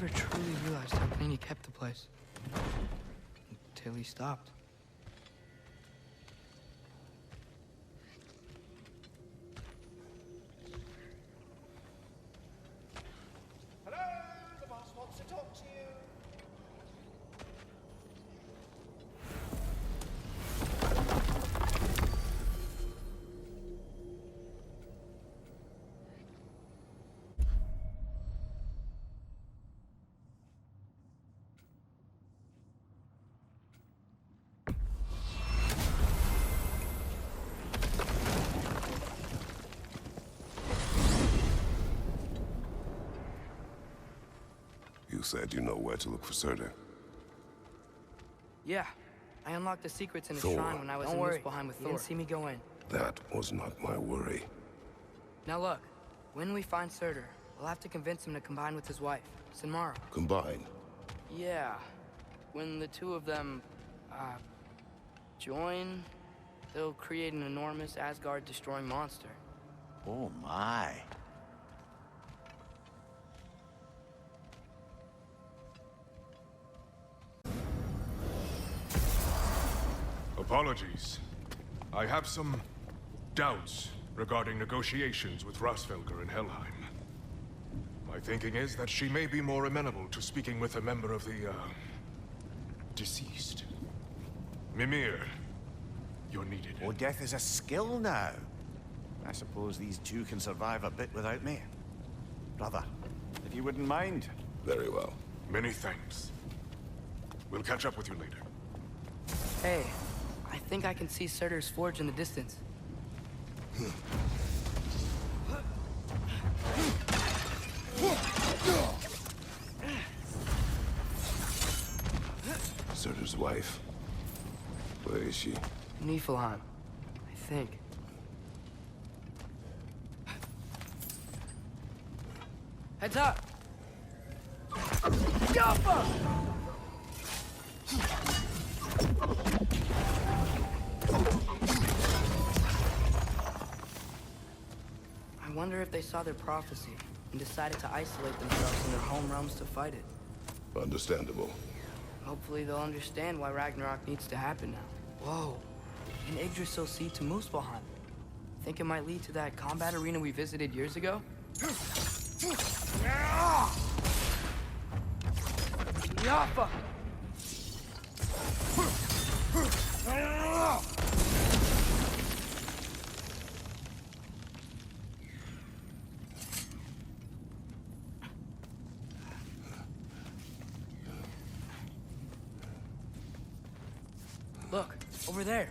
never truly realized how clean he kept the place. Until he stopped. Hello, the boss wants to talk to you. You said you know where to look for Surtur. Yeah. I unlocked the secrets in the Thor. shrine when I was in Muspelheim with Thor. You didn't see me go in. That was not my worry. Now look, when we find Surtur, we'll have to convince him to combine with his wife, Sinmara. Combine? Yeah. When the two of them, join, they'll create an enormous Asgard-destroying monster. Oh my. Apologies. I have some doubts regarding negotiations with Rasfelger in Helheim. My thinking is that she may be more amenable to speaking with a member of the, deceased. Mimir, you're needed. Oh, death is a skill now. I suppose these two can survive a bit without me. Brother, if you wouldn't mind. Very well. Many thanks. We'll catch up with you later. Hey, I think I can see Surtur's forge in the distance. Surtur's wife. Where is she? Niflheim, I think. Heads up! Yappa! I wonder if they saw their prophecy and decided to isolate themselves in their home realms to fight it. Understandable. Hopefully they'll understand why Ragnarok needs to happen now. Whoa, an Yggdrasil seed to Muspelheim. Think it might lead to that combat arena we visited years ago? Yappa! Look, over there.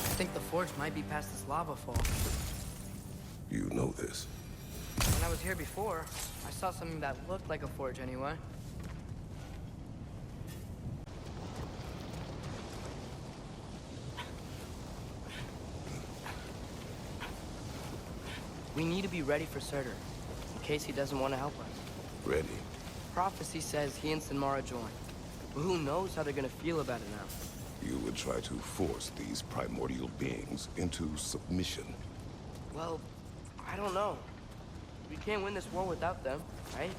I think the forge might be past this lava fall. You know this. When I was here before, I saw something that looked like a forge anyway. We need to be ready for Surtur, in case he doesn't want to help us. Ready. Prophecy says he and Sinmara join. But who knows how they're gonna feel about it now? You would try to force these primordial beings into submission. Well, I don't know. We can't win this war without them, right?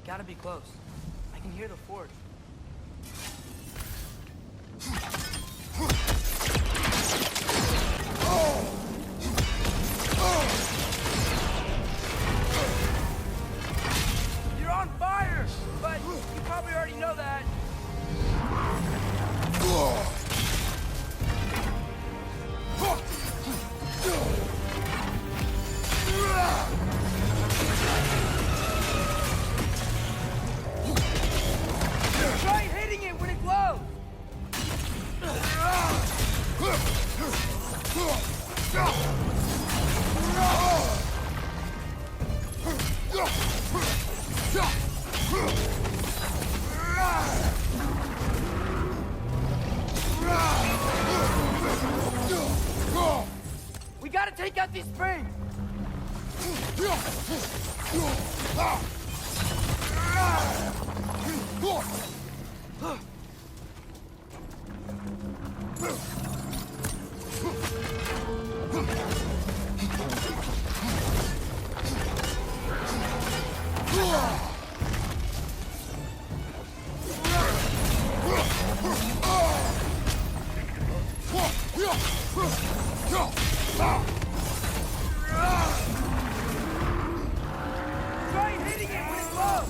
Gotta be close. I can hear the forge. You're on fire! But you probably already know that. Try hitting it when it glows! We gotta take out these springs! Try hitting it when it glows!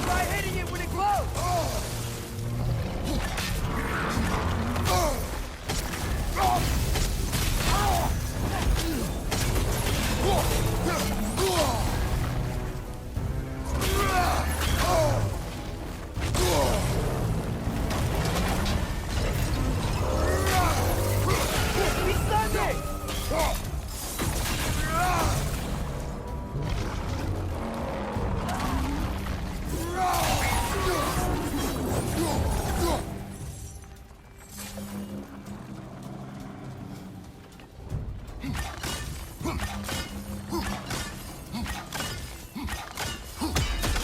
Try hitting it when it glows! We stunned it!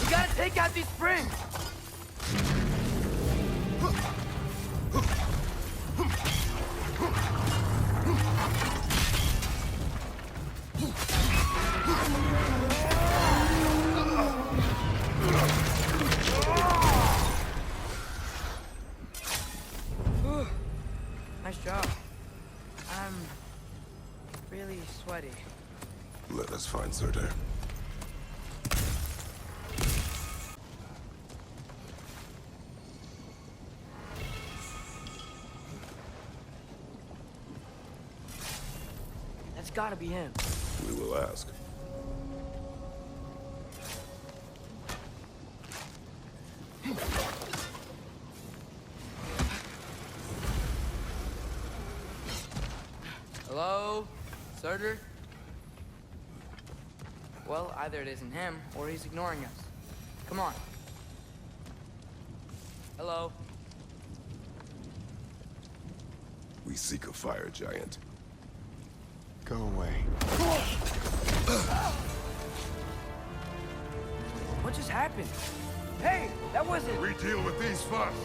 We gotta take out these springs! Whew. Nice job. I'm really sweaty. Let us find Surtur. That's gotta be him. We will ask. Hello? Surtur? Well, either it isn't him, or he's ignoring us. Come on. Hello? We seek a fire giant. Go away. What just happened? Hey, that wasn't... We deal with these first.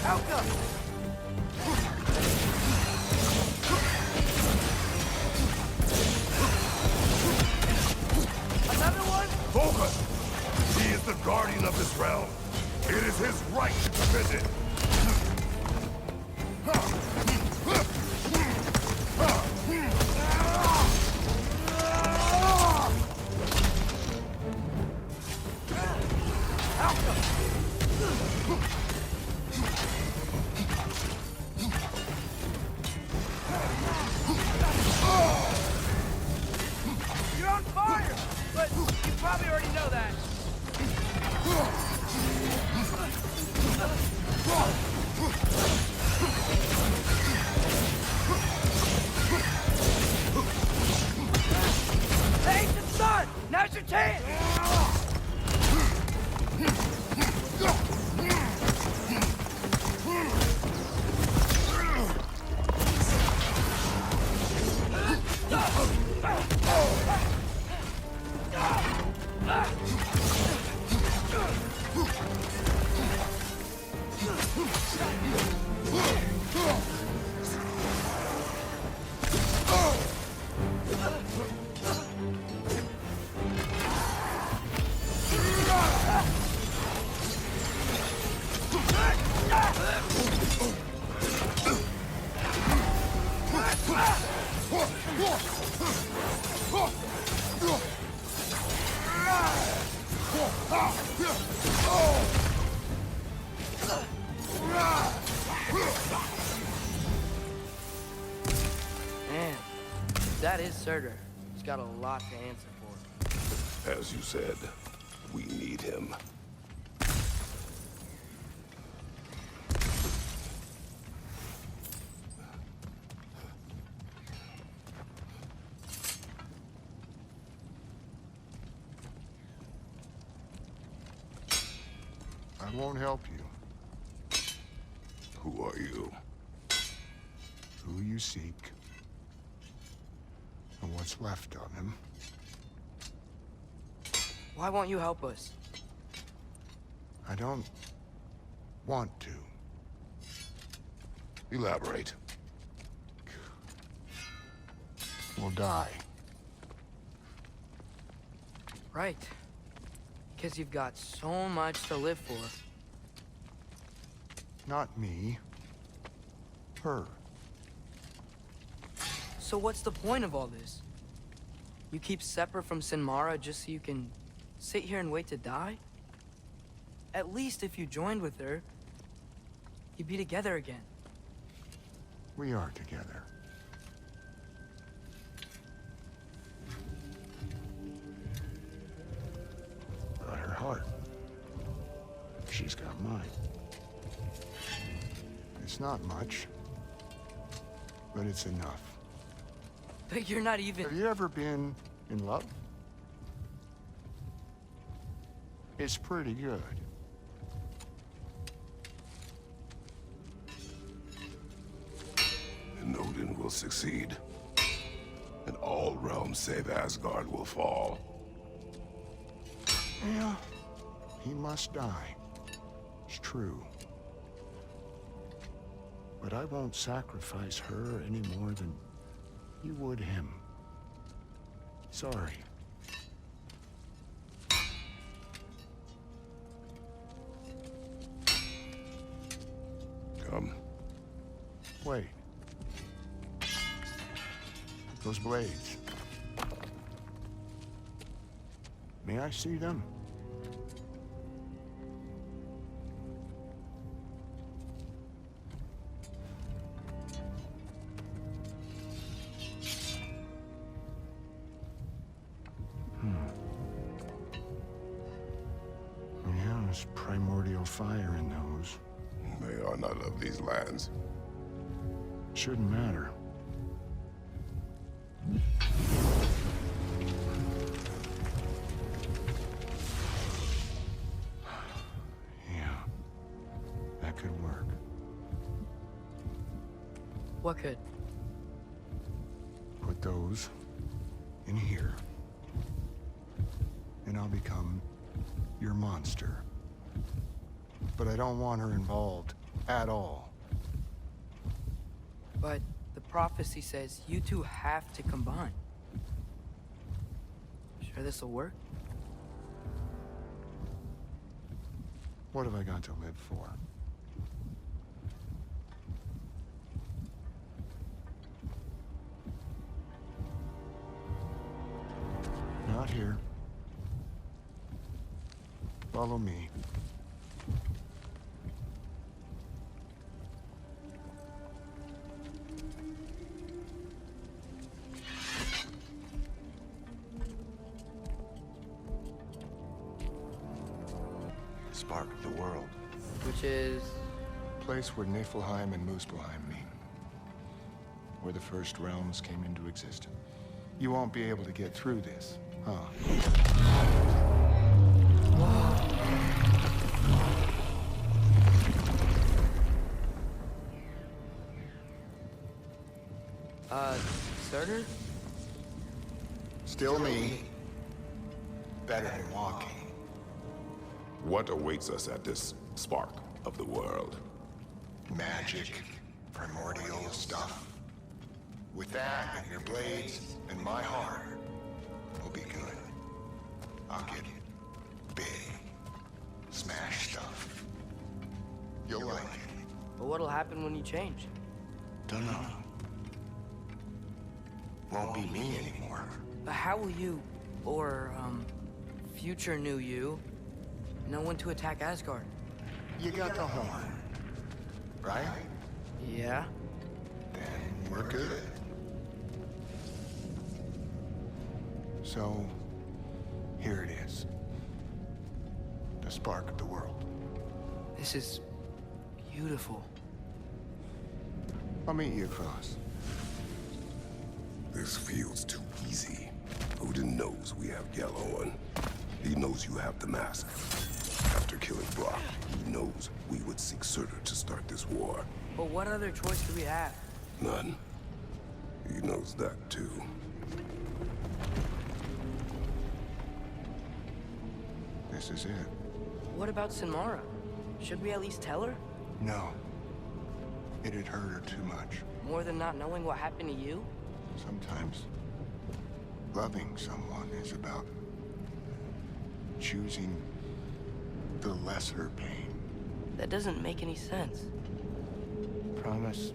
How come? Another one? Focus! He is the guardian of this realm. It is his right to defend it. your chance! Man, that is Surtur. He's got a lot to answer for. As you said, we need him. I won't help you. Who are you? Who you seek, and what's left of him. Why won't you help us? I don't want to. Elaborate. We'll die. Right. Because you've got so much to live for. Not me. Her. So what's the point of all this? You keep separate from Sinmara just so you can sit here and wait to die? At least if you joined with her, you'd be together again. We are together. Got her heart. She's got mine. It's not much, but it's enough. But you're not even... Have you ever been in love? It's pretty good. And Odin will succeed. And all realms save Asgard will fall. Yeah, he must die. It's true. But I won't sacrifice her any more than you would him. Sorry. Come. Wait. Those blades. May I see them? Yeah, there's primordial fire in those. They are not of these lands. Shouldn't matter. Yeah, that could work. What could? Put those in here, and I'll become your monster. But I don't want her involved at all. But the prophecy says you two have to combine. Sure this'll work? What have I got to live for? Not here. Follow me. Spark of the world. Which is... Place where Niflheim and Muspelheim meet. Where the first realms came into existence. You won't be able to get through this Surtur? Still me. Better than walking. What awaits us at this spark of the world? Magic. Primordial stuff. With that and your blades and my heart, we'll be good. I'll get big. Smash stuff. You'll like it. But what'll happen when you change? Dunno. Won't be me anymore. But how will you, or, future new you, know when to attack Asgard? You got the horn. Right? Yeah? Then we're good. So, here it is. The spark of the world. This is beautiful. I'll meet you across. This feels too easy. Odin knows we have Gjallarhorn. He knows you have the mask. After killing Brock, he knows we would seek Surtur to start this war. But what other choice do we have? None. He knows that too. This is it. What about Sinmara? Should we at least tell her? No. It'd hurt her too much. More than not knowing what happened to you? Sometimes, loving someone is about choosing the lesser pain. That doesn't make any sense. Promise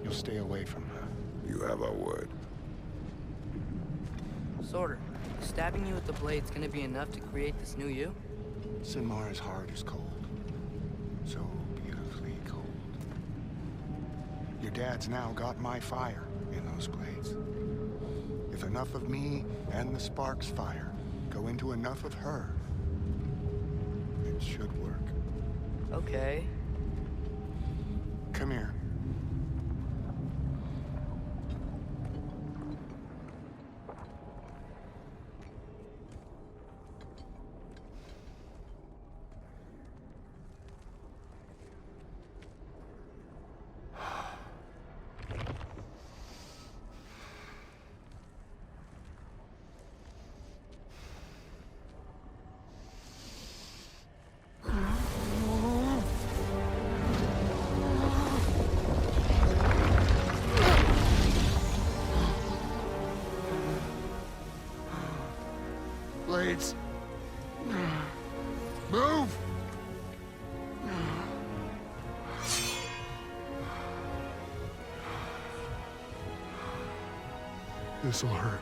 you'll stay away from her. You have our word. Surtur, stabbing you with the blade's gonna be enough to create this new you? Sinmara's heart is cold. So beautifully cold. Your dad's now got my fire in those blades. If enough of me and the spark's fire go into enough of her, it should work. Okay. Come here. Blades. Move! This'll hurt.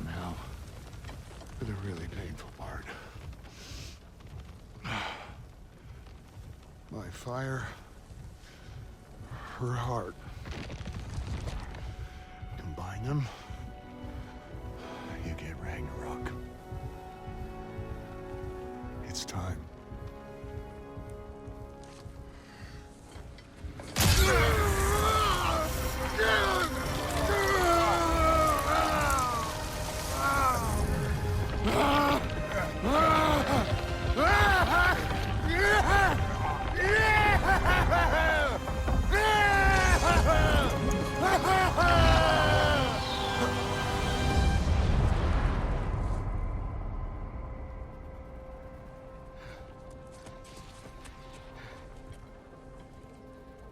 Now, for the really painful part. My fire, her heart. Combine them, you get Ragnarok. It's time.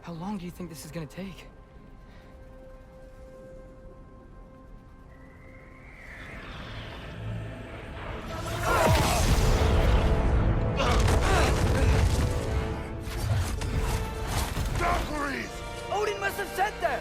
How long do you think this is gonna take? Valkyries! Odin must have sent them!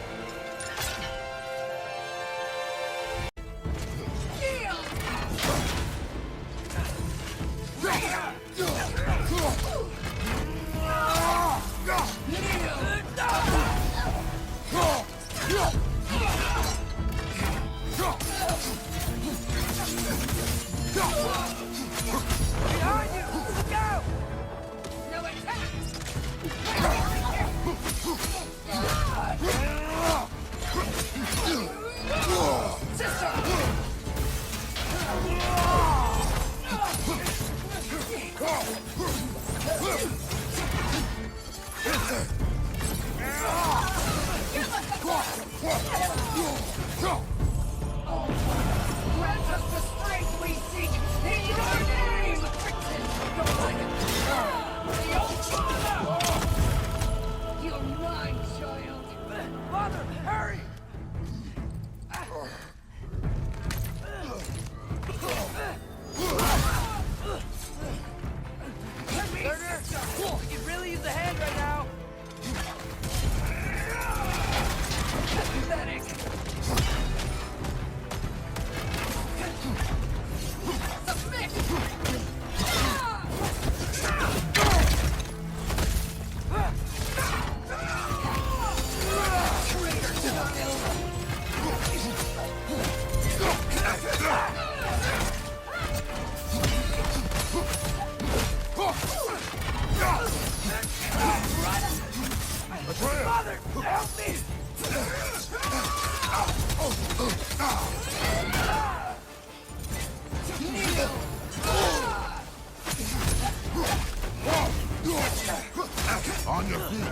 Father, help me! On your feet.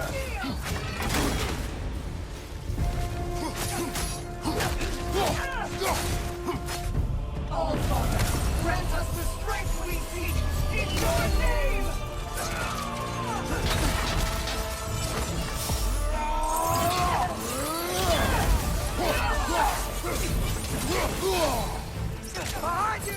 All Father, grant us the strength we seek in your name! Behind you!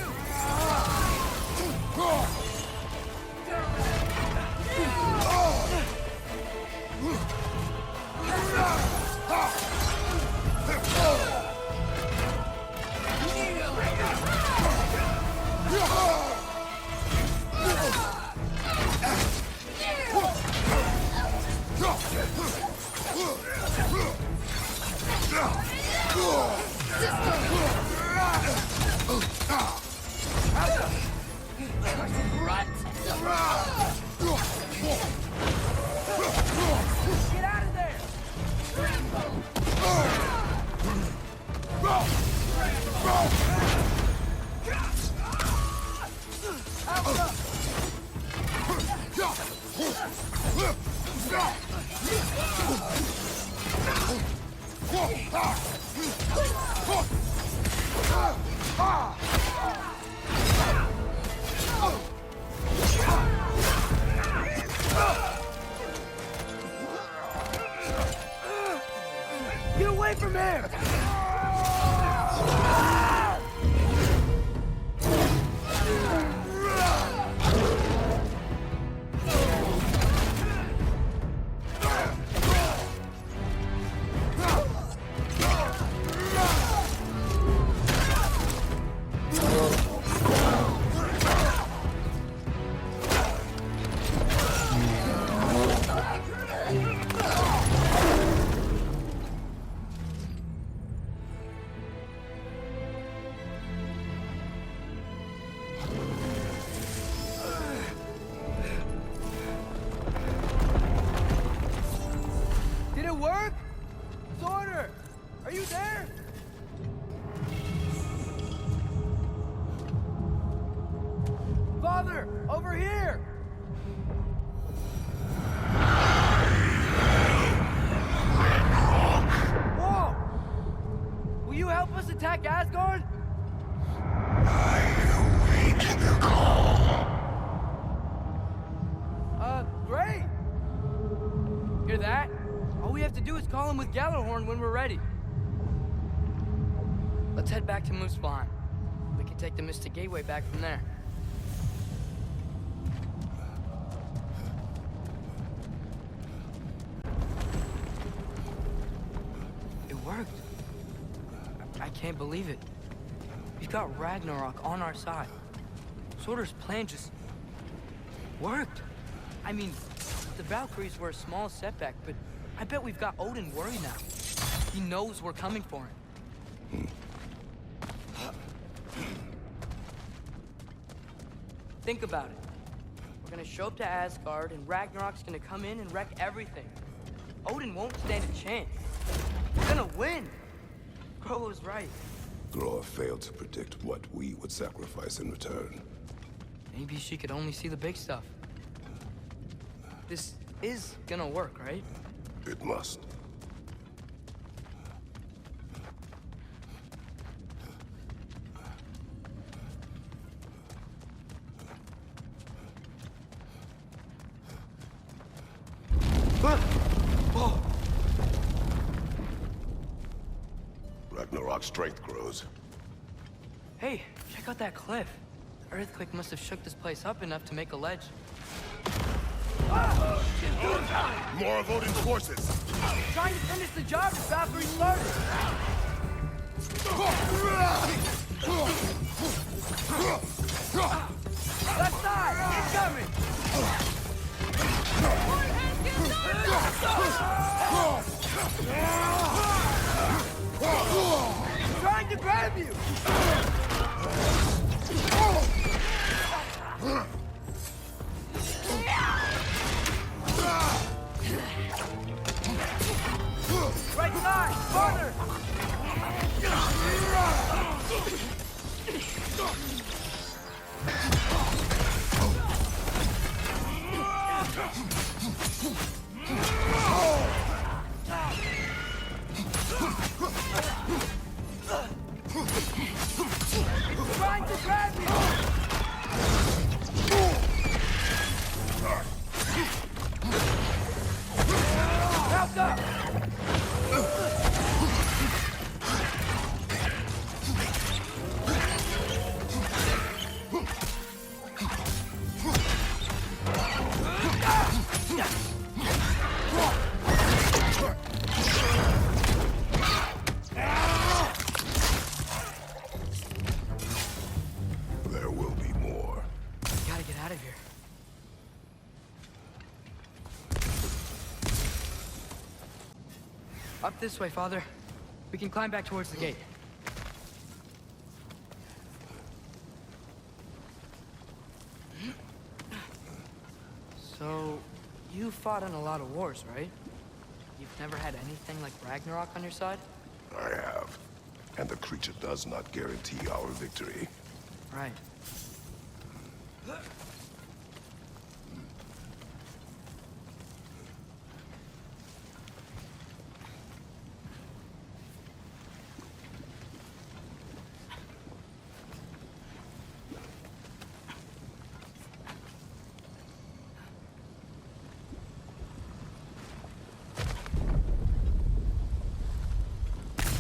Get out of there! Get away from him! Did it work? Sorter! Are you there? Father! Over here! Whoa! Will you help us attack Asgard? Great! Hear that? All we have to do is call him with Gjallarhorn when we're ready. Let's head back to Muspelheim. We can take the Mystic Gateway back from there. It worked. I can't believe it. We've got Ragnarok on our side. Sorter's plan just worked. I mean, the Valkyries were a small setback, but I bet we've got Odin worried now. He knows we're coming for him. Think about it. We're gonna show up to Asgard, and Ragnarok's gonna come in and wreck everything. Odin won't stand a chance. We're gonna win. Groa was right. Groa failed to predict what we would sacrifice in return. Maybe she could only see the big stuff. This is gonna work, right? It must. Ragnarok's strength grows. Hey, check out that cliff. The earthquake must have shook this place up enough to make a ledge. More of Odin's forces! Trying to finish the job that Valkyrie started! Left side! Incoming! Trying to grab you! Right side! Farther! It's trying to grab you! Back up! There will be more. Gotta get out of here. Up this way, Father. We can climb back towards the gate. So, you fought in a lot of wars, right? You've never had anything like Ragnarok on your side? I have. And the creature does not guarantee our victory. Right.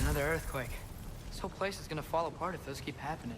Another earthquake. This whole place is gonna fall apart if those keep happening.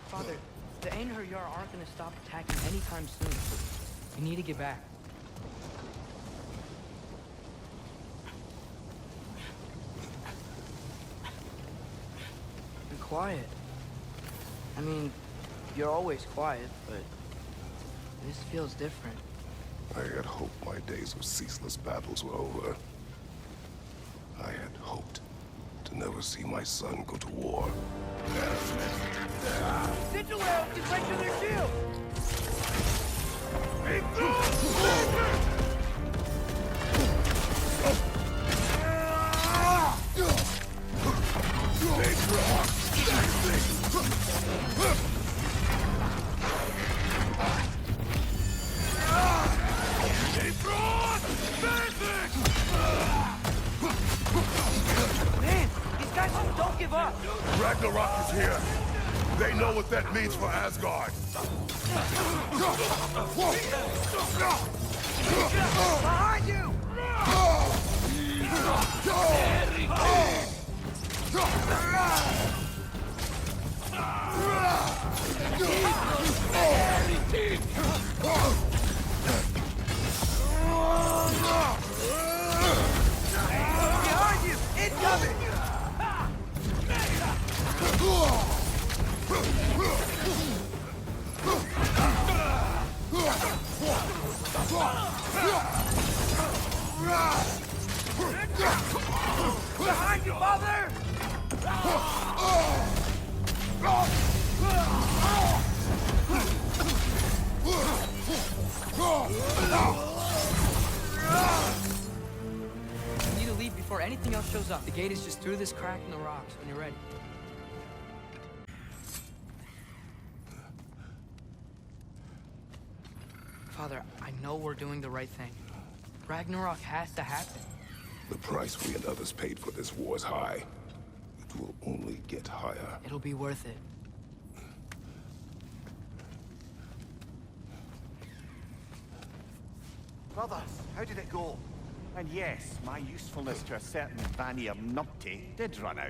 Father, the Einherjar aren't gonna stop attacking anytime soon. We need to get back. Be quiet. I mean, you're always quiet, but this feels different. I had hoped my days of ceaseless battles were over. I had hoped to never see my son go to war. Sigil-Elves can break through their shield! Man, these guys just don't give up! Ragnarok is here. They know what that means for Asgard. Behind you! Behind you, mother! You need to leave before anything else shows up. The gate is just through this crack in the rocks when you're ready. Father, I know we're doing the right thing. Ragnarok has to happen. The price we and others paid for this war is high. It will only get higher. It'll be worth it. Brothers, how did it go? And yes, my usefulness to a certain Vanir numpty did run out.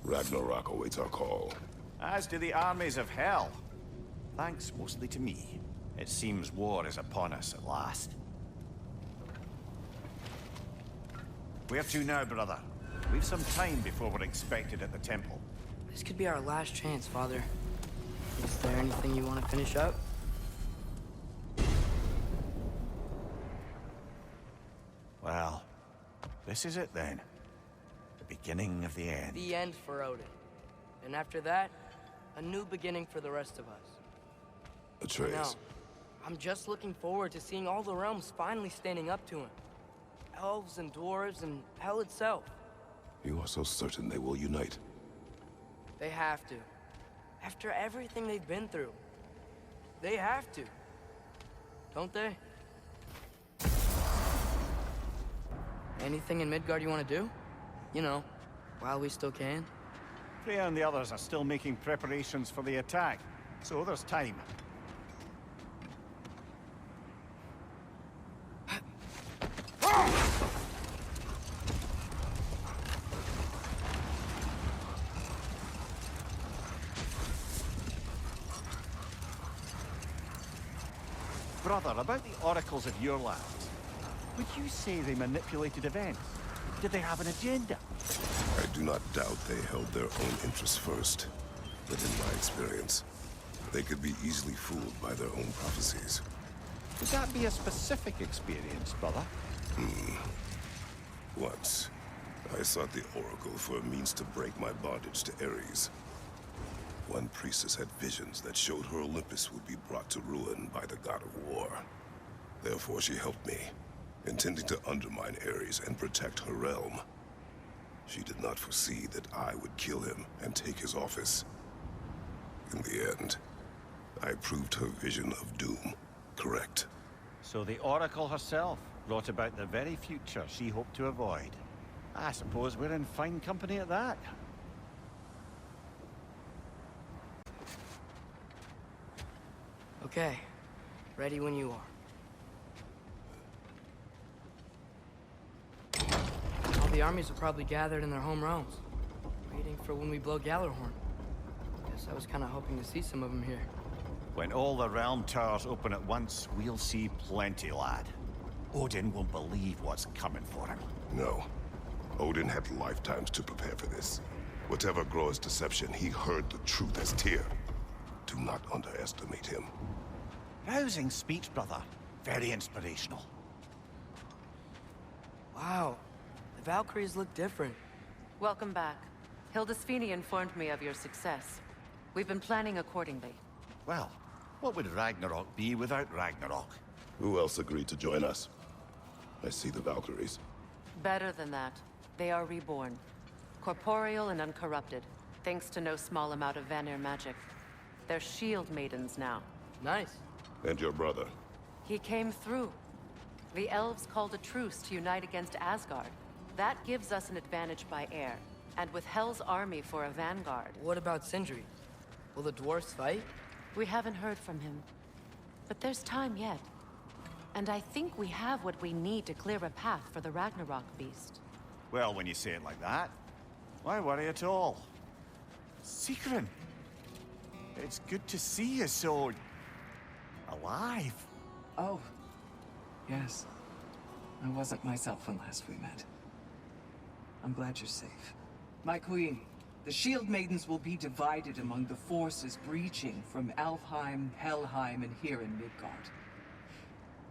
Ragnarok awaits our call. As do the armies of hell. Thanks mostly to me. It seems war is upon us at last. Where to now, brother? We've some time before we're expected at the temple. This could be our last chance, Father. Is there anything you want to finish up? Well, this is it then. The beginning of the end. The end for Odin. And after that, a new beginning for the rest of us. Atreus, No. I'm just looking forward to seeing all the realms finally standing up to him. Elves and dwarves and hell itself. you are so certain they will unite. They have to. After everything they've been through. They have to. Don't they? Anything in Midgard you want to do? You know, while we still can. Freya and the others are still making preparations for the attack, so there's time. Brother, about the oracles of your lands, would you say they manipulated events? Did they have an agenda? I do not doubt they held their own interests first. But in my experience, they could be easily fooled by their own prophecies. Would that be a specific experience, brother? Once, I sought the Oracle for a means to break my bondage to Ares. One priestess had visions that showed her Olympus would be brought to ruin by the god of war. Therefore she helped me, intending to undermine Ares and protect her realm. She did not foresee that I would kill him and take his office. In the end, I proved her vision of doom correct. So the Oracle herself brought about the very future she hoped to avoid. I suppose we're in fine company at that. Okay. Ready when you are. All the armies are probably gathered in their home realms, waiting for when we blow Gjallarhorn. Guess I was kind of hoping to see some of them here. When all the realm towers open at once, we'll see plenty, lad. Odin won't believe what's coming for him. No. Odin had lifetimes to prepare for this. Whatever Groa's deception, he heard the truth as Tyr. Do not underestimate him. Rousing speech, brother. Very inspirational. Wow. The Valkyries look different. Welcome back. Hildisvini informed me of your success. We've been planning accordingly. Well, what would Ragnarok be without Ragnarok? Who else agreed to join us? I see the Valkyries. Better than that. They are reborn. Corporeal and uncorrupted, thanks to no small amount of Vanir magic. They're shield maidens now. Nice. And your brother. He came through. The elves called a truce to unite against Asgard. That gives us an advantage by air, and with Hell's army for a vanguard. What about Sindri? Will the dwarves fight? We haven't heard from him. But there's time yet. And I think we have what we need to clear a path for the Ragnarok beast. Well, when you say it like that, why worry at all? Sigrun! It's good to see you so... alive. Oh, yes. I wasn't myself when last we met. I'm glad you're safe. My queen, The Shield Maidens will be divided among the forces breaching from Alfheim, Helheim, and here in Midgard.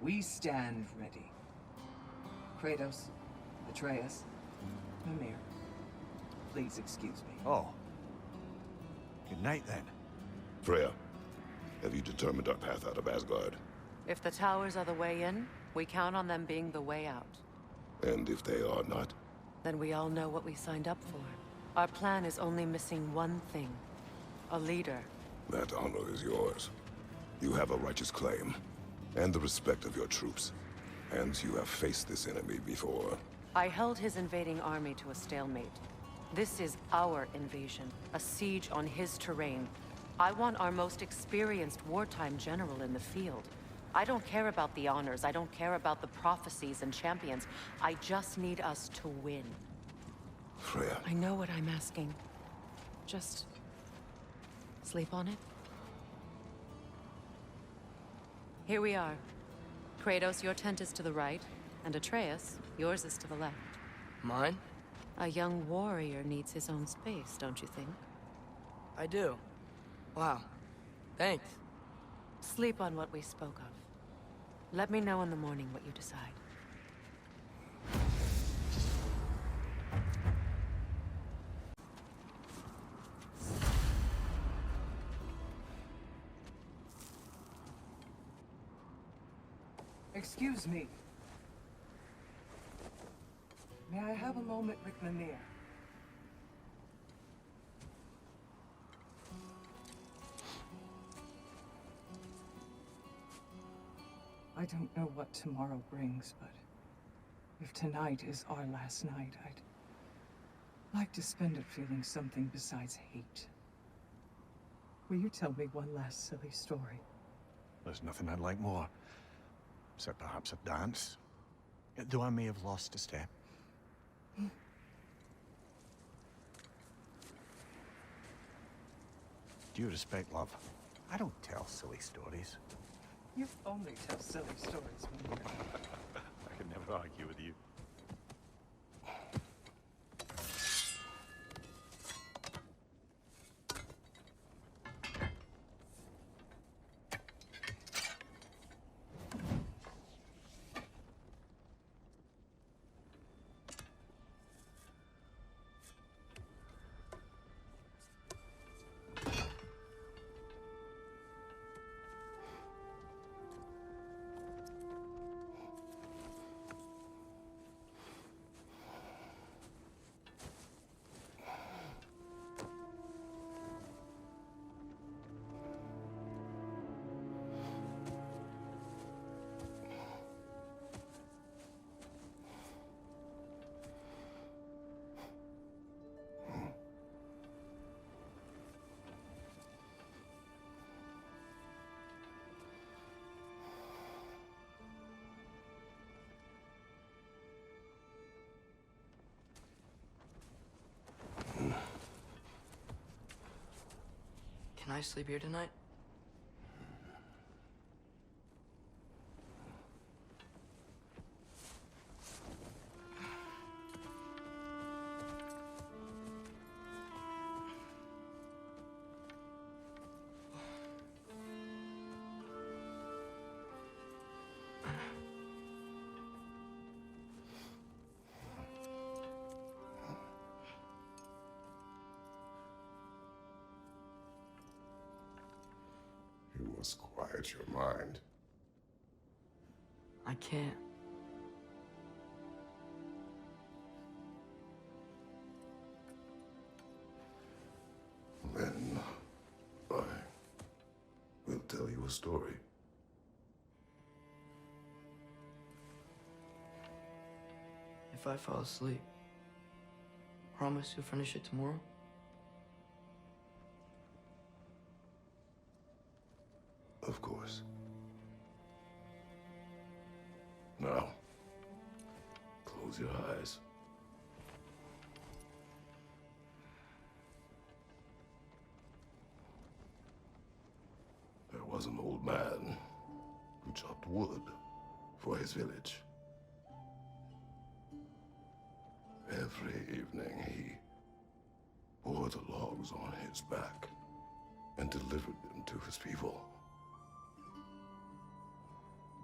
We stand ready. Kratos, Atreus, Mimir, please excuse me. Oh. Good night, then. Freya, have you determined our path out of Asgard? If the towers are the way in, we count on them being the way out. And if they are not? Then we all know what we signed up for. Our plan is only missing one thing. A leader. That honor is yours. You have a righteous claim, and the respect of your troops. And you have faced this enemy before. I held his invading army to a stalemate. This is our invasion, a siege on his terrain. I want our most experienced wartime general in the field. I don't care about the honors, I don't care about the prophecies and champions. I just need us to win. Freya. I know what I'm asking. Just sleep on it. Here we are. Kratos, your tent is to the right, and Atreus, yours is to the left. Mine? A young warrior needs his own space, don't you think? I do. Wow. Thanks. Sleep on what we spoke of. Let me know in the morning what you decide. Excuse me. May I have a moment with Mimir? I don't know what tomorrow brings, but if tonight is our last night, I'd like to spend it feeling something besides hate. Will you tell me one last silly story? There's nothing I'd like more. Except perhaps a dance. Though I may have lost a step. Due respect, love. I don't tell silly stories. You only tell silly stories, Mimir. I can never argue with you. Can I sleep here tonight? You must quiet your mind. I can't. Then I will tell you a story. If I fall asleep, promise you'll finish it tomorrow? Of course. Now, close your eyes. There was an old man who chopped wood for his village. Every evening he bore the logs on his back and delivered them to his people.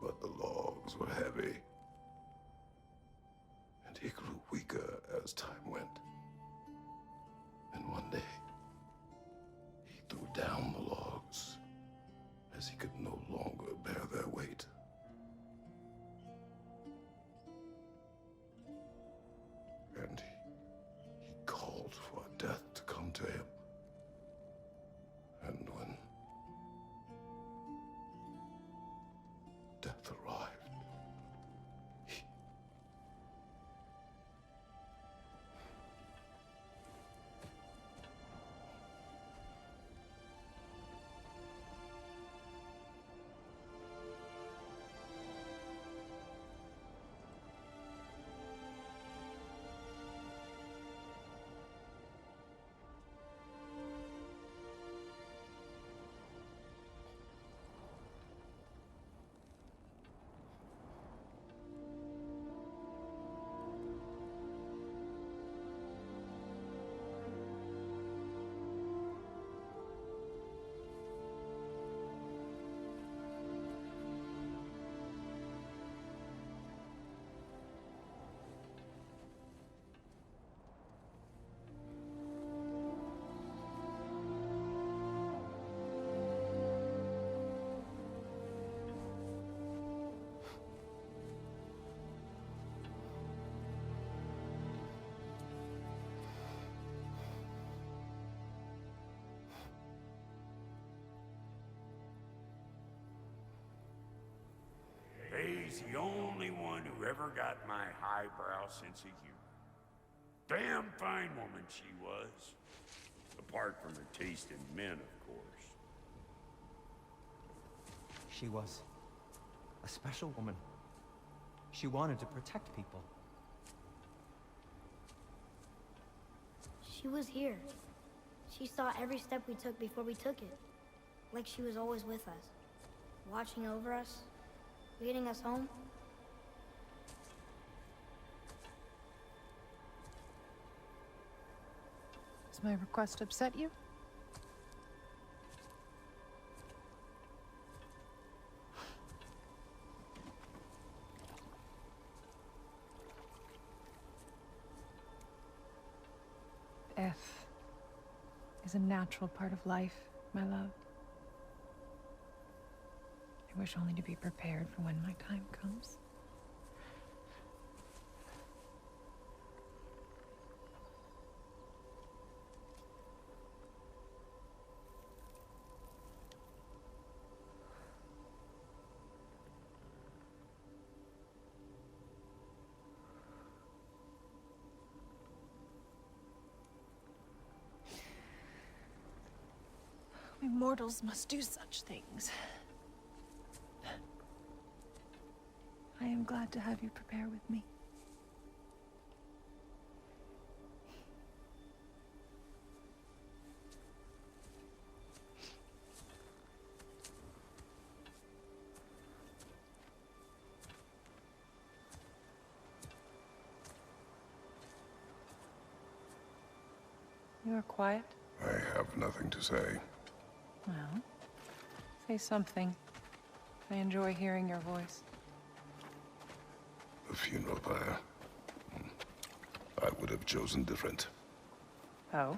But the logs were heavy, and he grew weaker as time went. And one day, he threw down the logs as he could no longer bear their weight. And he called for death to come to him. And when death arrived, he... He's the only one who ever got my highbrow sense of humor. Damn fine woman she was. Apart from her taste in men, of course. She was a special woman. She wanted to protect people. She was here. She saw every step we took before we took it. Like she was always with us. Watching over us. Leading us home. Does my request upset you? Death is a natural part of life, my love. I wish only to be prepared for when my time comes. We mortals must do such things. I am glad to have you prepare with me. You are quiet? I have nothing to say. Well, say something. I enjoy hearing your voice. The funeral pyre. I would have chosen different. Oh?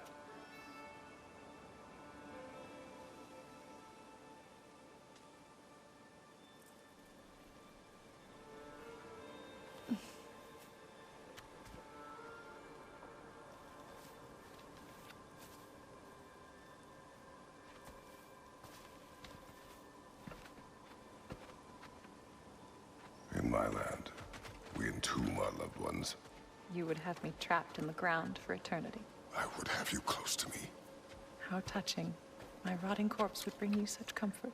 In my land, we entomb our loved ones. You would have me trapped in the ground for eternity. I would have you close to me. How touching. My rotting corpse would bring you such comfort.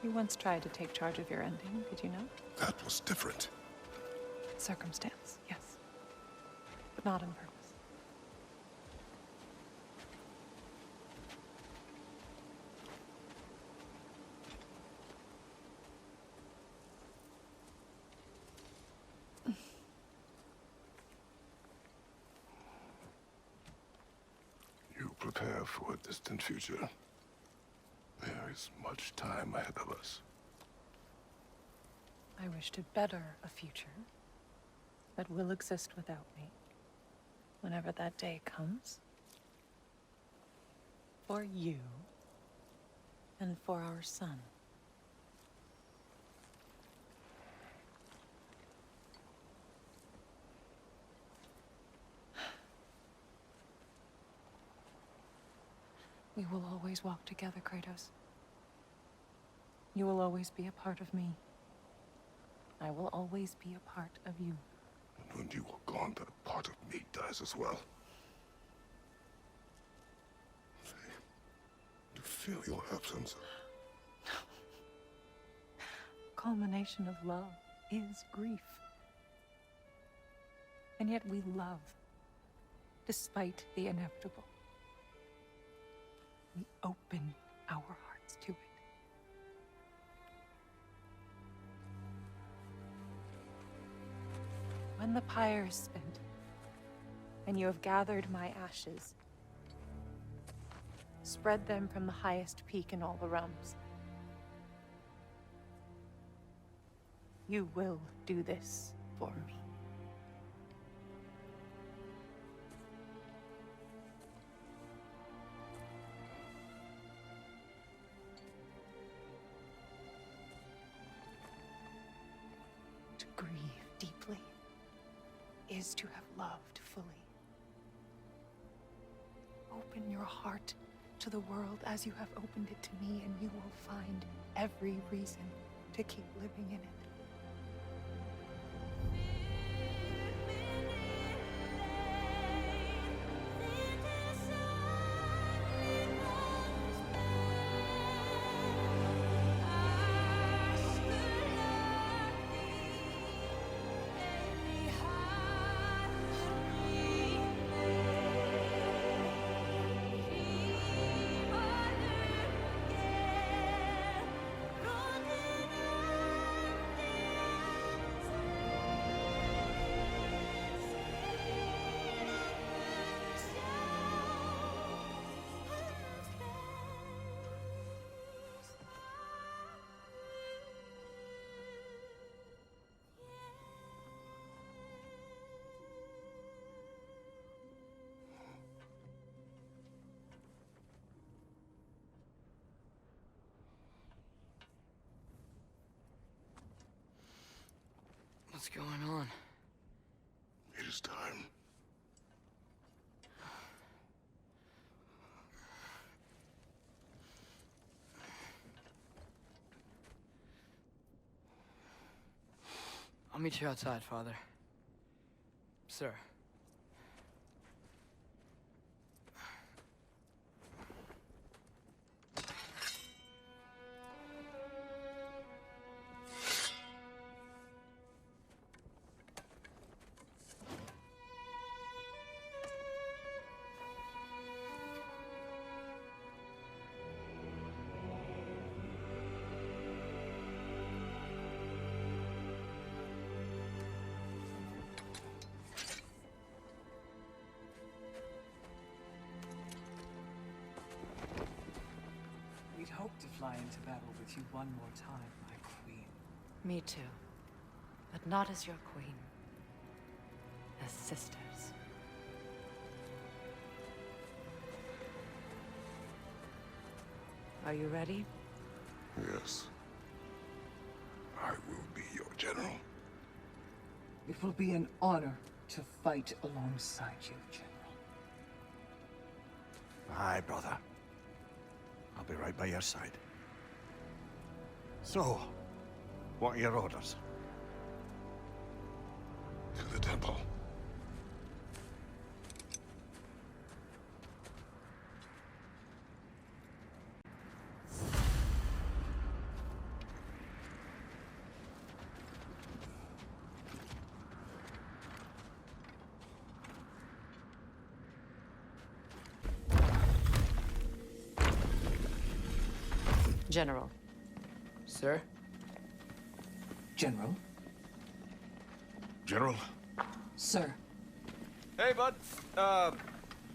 You once tried to take charge of your ending, did you know? That was different. Circumstance, yes. but not on purpose. You prepare for a distant future. There is much time ahead of us. I wish to better a future that will exist without me, whenever that day comes. For you, and for our son. We will always walk together, Kratos. You will always be a part of me. I will always be a part of you. And when you are gone, that part of me dies as well. To feel your absence. Culmination of love is grief. And yet we love, despite the inevitable. We open our hearts to it. When the pyre is spent, and you have gathered my ashes, spread them from the highest peak in all the realms. You will do this for me. To grieve deeply is to have loved fully. Open your heart to the world as you have opened it to me, and you will find every reason to keep living in it. What's going on? It is time. I'll meet you outside, Father. Sir. We'd hoped to fly into battle with you one more time, my queen. Me too. But not as your queen. As sisters. Are you ready? Yes. I will be your general. It will be an honor to fight alongside you, General. Aye, brother. I'll be right by your side. So, what are your orders? To the temple. General. Sir? General. General? Sir. Hey, bud.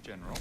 General.